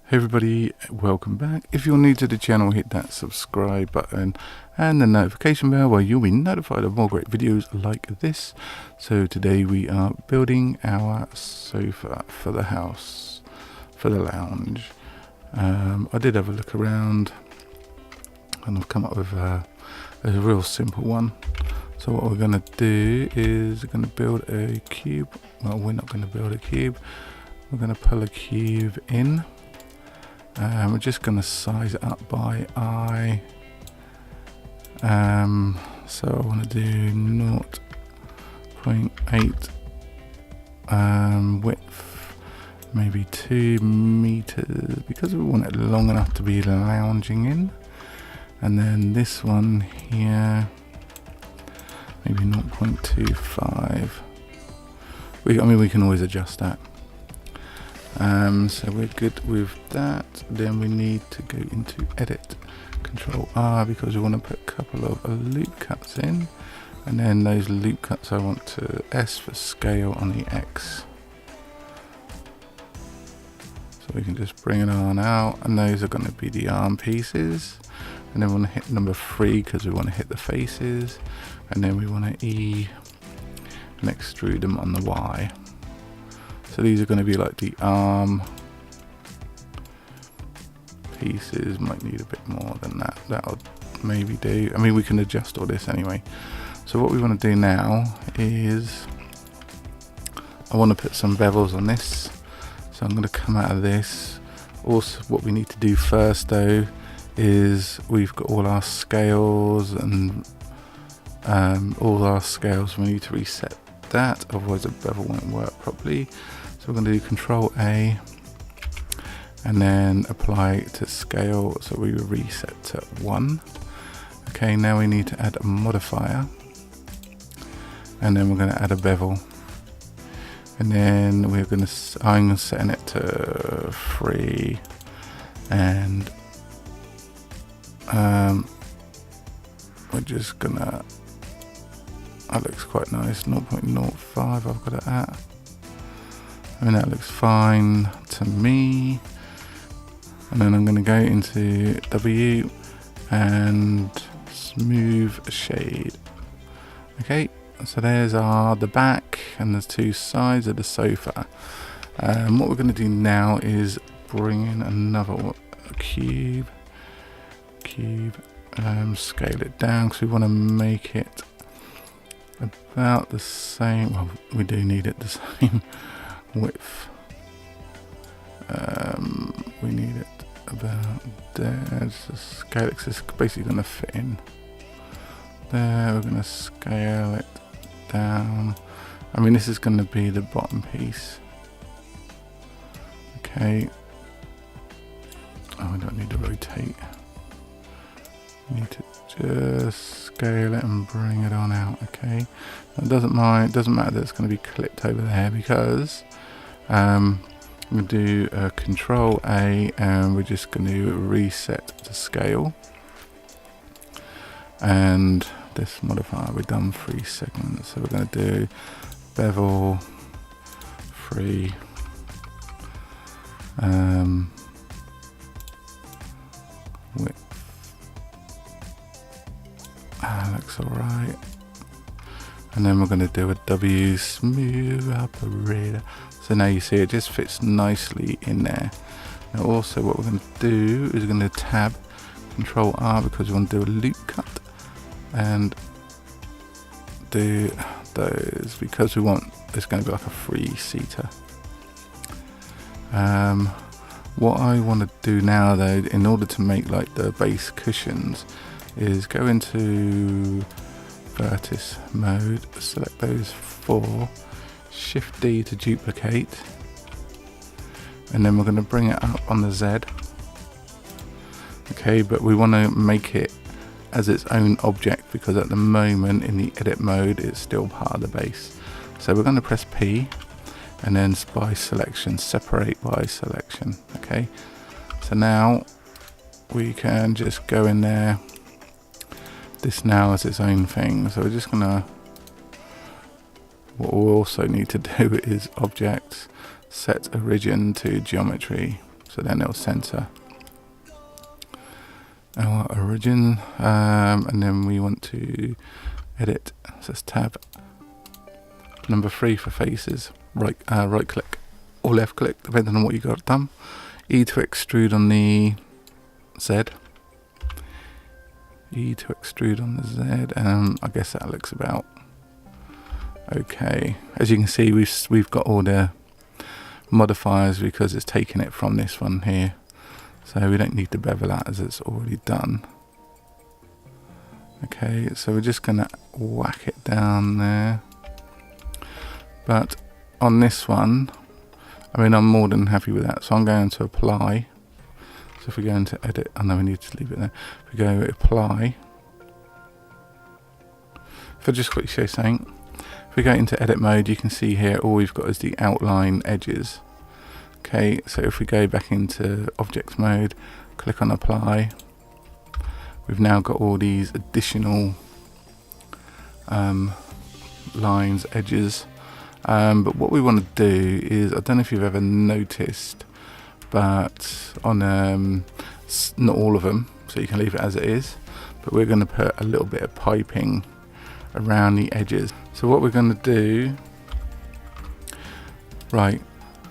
Hey everybody, welcome back. If you're new to the channel, hit that subscribe button and the notification bell where you'll be notified of more great videos like this. So today we are building our sofa for the house, for the lounge. I did have a look around and I've come up with a real simple one. So what we're going to do is we're going to build a cube. Well, we're not going to build a cube. We're going to pull a cube in. We're just going to size it up by eye. So I want to do 0.8 width, maybe 2 meters, because we want it long enough to be lounging in. And then this one here, maybe 0.25. We can always adjust that. So we're good with that. Then we need to go into edit, Control R, because we want to put a couple of loop cuts in, and then those loop cuts I want to S for scale on the X. So we can just bring it on out, and those are going to be the arm pieces. And then we want to hit number 3 because we want to hit the faces, and then we want to E and extrude them on the Y. So these are going to be like the arm pieces. Might need a bit more than that. That'll maybe do. I mean, we can adjust all this anyway. So what we want to do now is I want to put some bevels on this. So I'm going to come out of this. Also, what we need to do first though is we've got all our scales and all our scales. We need to reset that, otherwise the bevel won't work properly. So we're going to do Control A and then apply to scale, so we will reset to 1. Okay, now we need to add a modifier, and then we're going to add a bevel, and then I'm going to set it to 3, and we're just gonna, that looks quite nice, 0.05 I've got it at. I mean, that looks fine to me. And then I'm going to go into W and smooth shade. Okay, so there's the back and the 2 sides of the sofa. What we're going to do now is bring in another cube, scale it down because we want to make it about the same. Well, we do need it the same width. We need it about there. So scale it, it's basically going to fit in there. We're going to scale it down. I mean, this is going to be the bottom piece. Okay. Oh, I don't need to rotate. We need to just scale it and bring it on out. Okay. It doesn't matter that it's going to be clipped over there, because I'm going to do Control A and we're just going to reset the scale. And this modifier, we've done 3 segments, so we're going to do bevel 3. Width. Looks alright. And then we're going to do a W, smooth operator. So now you see it just fits nicely in there. Now also what we're going to do is we're going to tab Control R because we want to do a loop cut and do those because we want it's going to be like a 3-seater. What I want to do now though, in order to make like the base cushions, is go into vertex mode, select those 4, Shift D to duplicate, and then we're going to bring it up on the Z. Okay, but we want to make it as its own object because at the moment in the edit mode it's still part of the base. So we're going to press P and then by selection, separate by selection. Okay, so now we can just go in there. This now is its own thing, so we're just gonna, what we'll also need to do is objects, set origin to geometry. So so then it'll center our origin, and then we want to edit, so it's tab number 3 for faces, right click or left click depending on what you got done. E to extrude on the Z, E to extrude on the Z, I guess that looks about okay. As you can see, we've got all the modifiers because it's taking it from this one here, so we don't need to bevel that as it's already done. Okay, so we're just gonna whack it down there, but on this one, I mean, I'm more than happy with that, so I'm going to apply. So if we go into edit, I know we need to leave it there. If we go apply, if I just quickly show something, if we go into edit mode, you can see here all we've got is the outline edges. Okay, so if we go back into objects mode, click on apply, we've now got all these additional lines, edges. But what we want to do is, I don't know if you've ever noticed, but on not all of them, so you can leave it as it is, but we're going to put a little bit of piping around the edges. So what we're going to do, right,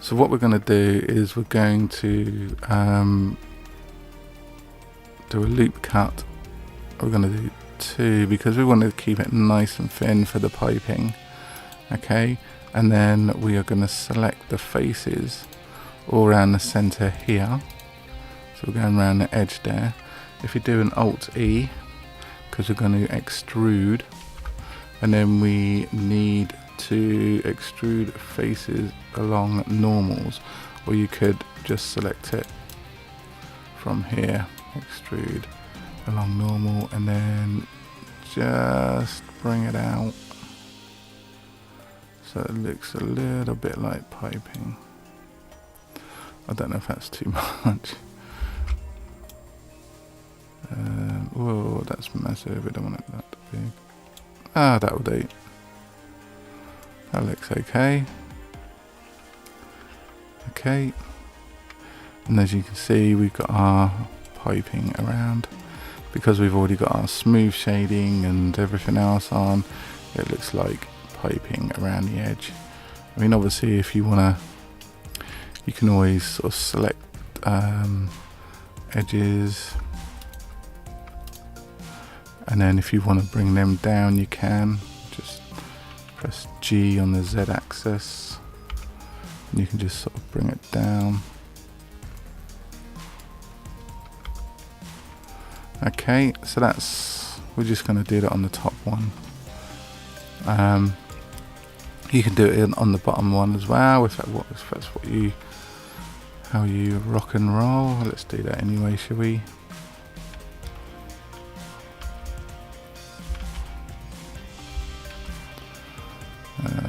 so what we're going to do is we're going to do a loop cut. We're going to do 2 because we want to keep it nice and thin for the piping. Okay, and then we are going to select the faces all around the center here, so we're going around the edge there. If you do an Alt E, because we're going to extrude, and then we need to extrude faces along normals, or you could just select it from here, extrude along normal, and then just bring it out so it looks a little bit like piping. I don't know if that's too much. Whoa, that's massive. We don't want it that big. Ah, that'll do. That looks okay. Okay. And as you can see, we've got our piping around. Because we've already got our smooth shading and everything else on, it looks like piping around the edge. I mean, obviously, if you want to, you can always sort of select edges, and then if you want to bring them down, you can just press G on the Z axis and you can just sort of bring it down. Okay, so we're just going to do that on the top one. You can do it on the bottom one as well if that's how you rock and roll. Let's do that anyway, shall we?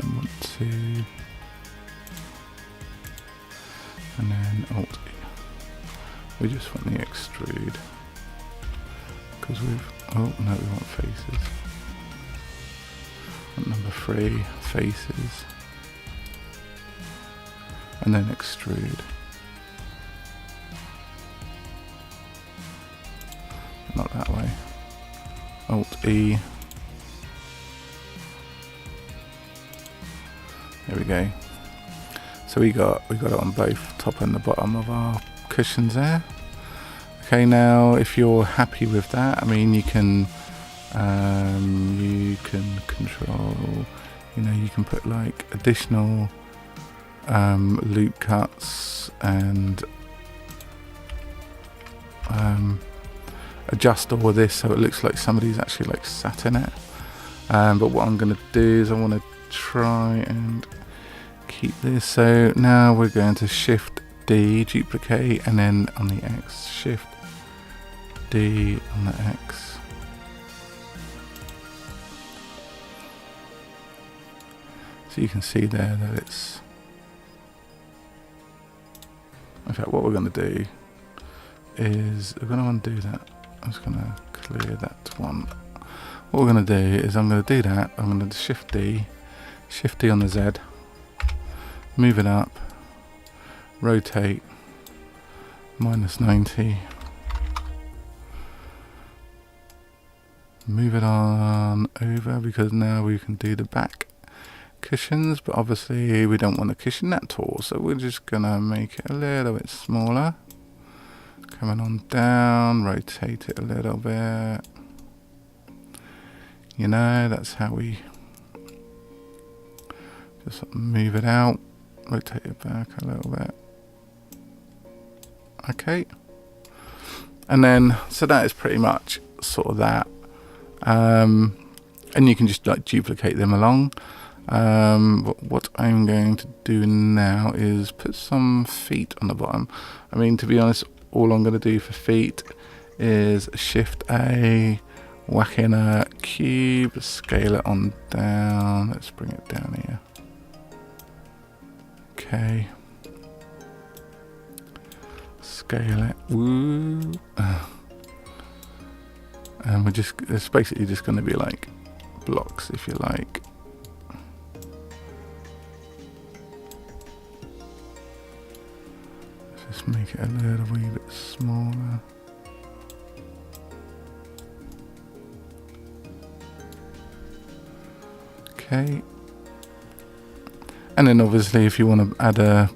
Want to, and then Alt E. We just want the extrude because oh no, we want faces. Number 3, faces, and then extrude. Not that way. Alt E. There we go. So we got it on both top and the bottom of our cushions there. Okay, now if you're happy with that, I mean, you can control, you can put like additional loop cuts and adjust all of this so it looks like somebody's actually like sat in it. But what I'm going to do is I want to try and keep this. So now we're going to Shift D, duplicate, and then on the X, Shift D on the X. So you can see there that it's, in fact what we're going to do is we're going to undo that. I'm just going to clear that one. What we're going to do is I'm going to do that. I'm going to Shift D on the Z, move it up, rotate, -90. Move it on over, because now we can do the back cushions, but obviously we don't want to cushion that tall, so we're just gonna make it a little bit smaller. Coming on down, rotate it a little bit. You know, that's how we just move it out, rotate it back a little bit. Okay, and then so that is pretty much sort of that. And you can just like duplicate them along. But what I'm going to do now is put some feet on the bottom. I mean, to be honest, all I'm going to do for feet is Shift A, whack in a cube, scale it on down. Let's bring it down here. Okay. Scale it. Woo. And it's basically just going to be like blocks, if you like. Let's just make it a little wee bit smaller. Okay. And then obviously if you want to add a,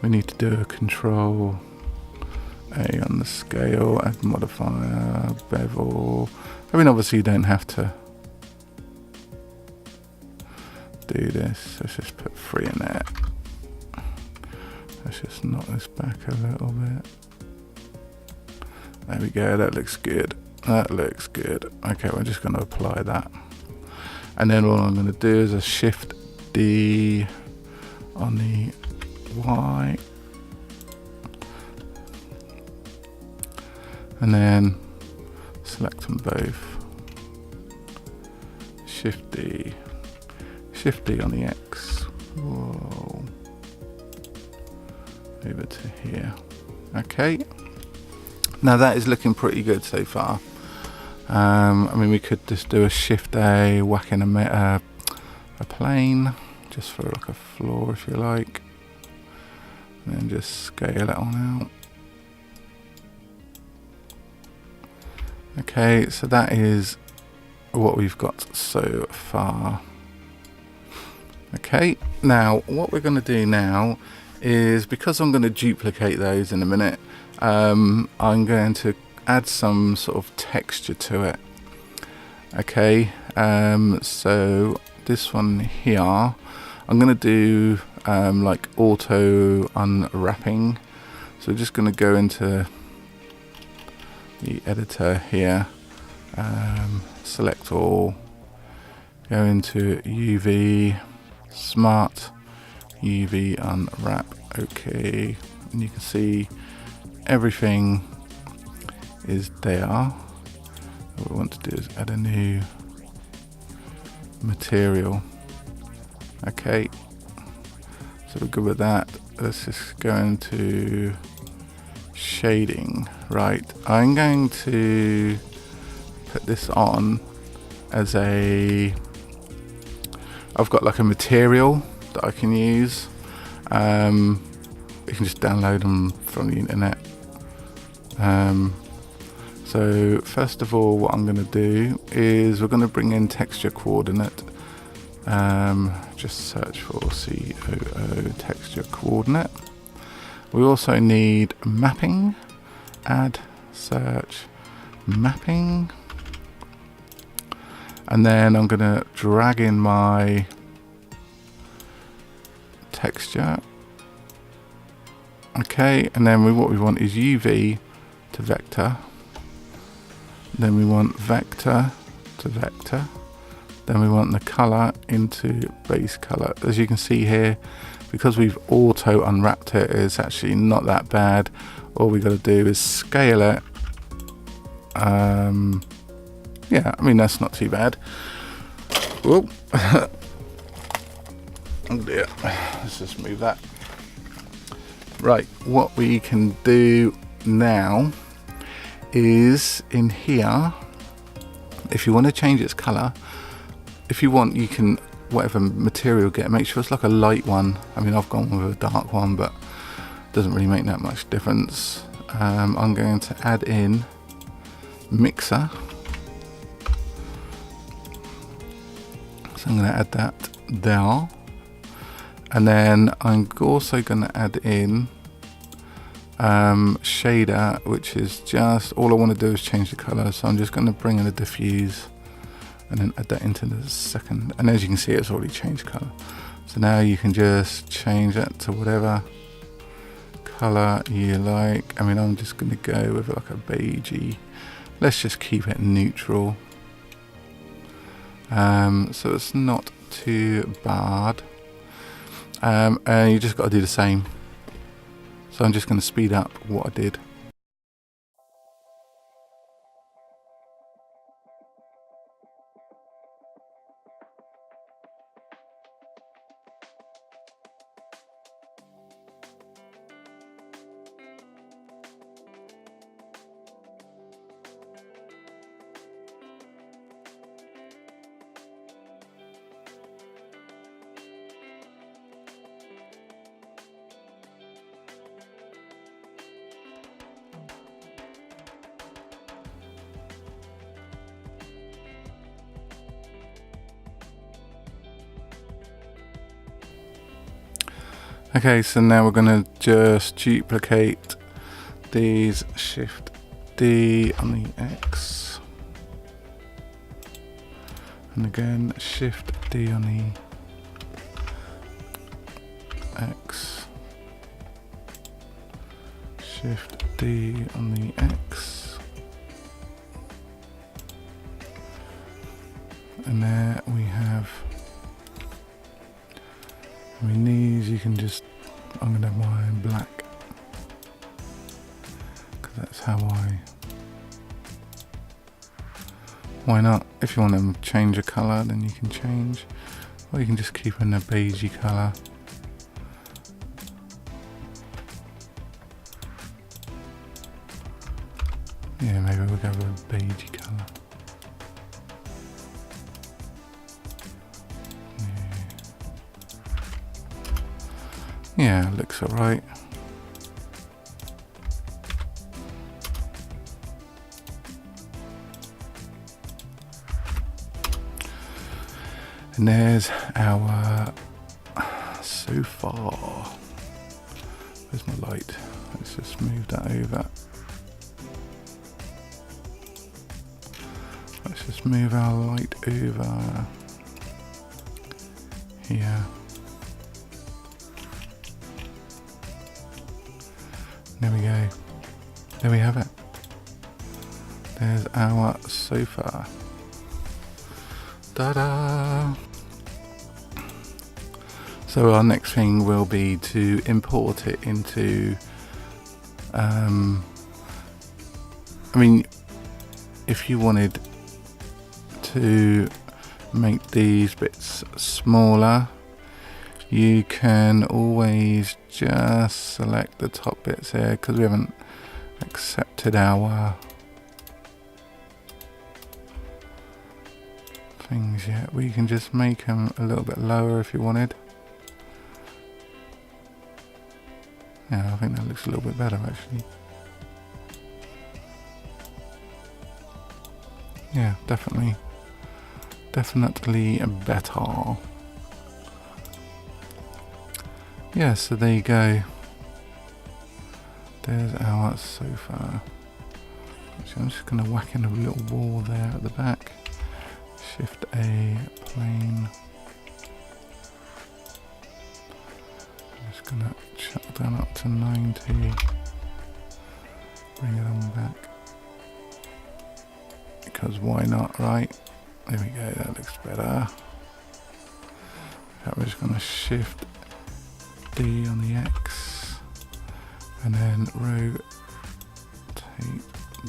we need to do a Control A on the scale, add modifier, bevel. I mean, obviously you don't have to do this. Let's just put 3 in there. Let's just knock this back a little bit. There we go, that looks good. That looks good. Okay, we're just going to apply that. And then all I'm going to do is a Shift D on the Y. And then select them both. Shift D on the X. Whoa. Over to here. Okay. Now that is looking pretty good so far. I mean, we could just do a Shift A, whack in a plane, just for like a floor if you like. And then just scale it on out. Okay, so that is what we've got so far. Okay, now what we're going to do now is, because I'm going to duplicate those in a minute, I'm going to add some sort of texture to it. Okay, so this one here, I'm going to do like auto unwrapping. So we're just going to go into the editor here, select all, go into UV, smart UV unwrap. Okay, and you can see everything is there. What we want to do is add a new material. Okay, so we're good with that. Let's just go into shading. Right, I'm going to put this on as a, I've got like a material that I can use. You can just download them from the internet. So first of all, what I'm going to do is we're going to bring in texture coordinate. Just search for COO texture coordinate. We also need mapping. Add, search, mapping. And then I'm going to drag in my texture. Okay, and then what we want is UV to vector. Then we want vector to vector. Then we want the color into base color. As you can see here, because we've auto unwrapped it, it's actually not that bad. All we got to do is scale it. Yeah, I mean, that's not too bad. Whoa. Oh dear, let's just move that. Right, what we can do now is in here, if you want to change its color, if you want, you can, whatever material you get, make sure it's like a light one. I mean, I've gone with a dark one, but doesn't really make that much difference. I'm going to add in mixer. So I'm going to add that there. And then I'm also going to add in shader, which is just, all I want to do is change the color. So I'm just going to bring in a diffuse and then add that into the second. And as you can see, it's already changed color. So now you can just change that to whatever color you like. I mean, I'm just going to go with like a beigey. Let's just keep it neutral. So it's not too bad. And you just got to do the same. So I'm just going to speed up what I did. Okay, so now we're going to just duplicate these, Shift D on the X, and again Shift D on the X, Shift D on the X, and there we have. I mean, these you can just, I'm going to have mine in black, because that's how why not? If you want them to change a colour, then you can change, or you can just keep in a beigey colour. Yeah, maybe we'll go with a beigey colour. Yeah, looks alright. And there's our sofa. Where's my light? Let's just move that over. Let's just move our light over here. There we go. There we have it. There's our sofa. Ta-da! So our next thing will be to import it into, I mean, if you wanted to make these bits smaller, you can always just select the top bits here, because we haven't accepted our things yet. We can just make them a little bit lower if you wanted. Yeah, I think that looks a little bit better actually. Yeah, definitely better. Yeah, so there you go. There's our sofa. Actually, I'm just going to whack in a little wall there at the back. Shift A, plane. I'm just going to chuck that up to 90. Bring it on back. Because why not, right? There we go, that looks better. We're just going to Shift D on the X and then rotate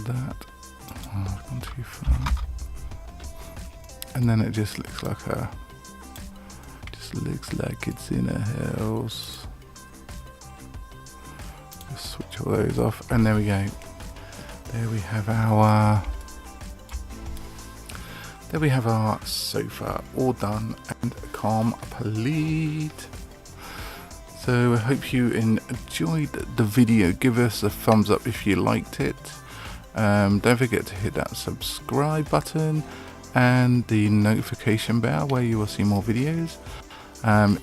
that. Oh, I've gone too far. And then it just looks like it's in a house. Just switch all those off, and there we go. There we have our sofa all done and complete. So I hope you enjoyed the video. Give us a thumbs up if you liked it. Don't forget to hit that subscribe button and the notification bell where you will see more videos.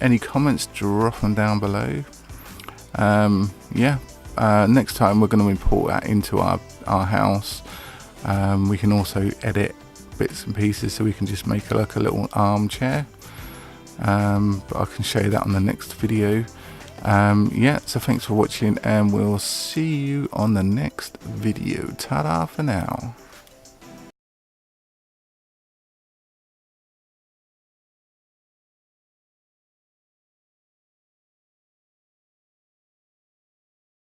Any comments, drop them down below. Next time we're going to import that into our house. We can also edit bits and pieces, so we can just make like a little armchair. But I can show you that on the next video. So thanks for watching, and we'll see you on the next video. Ta-da for now.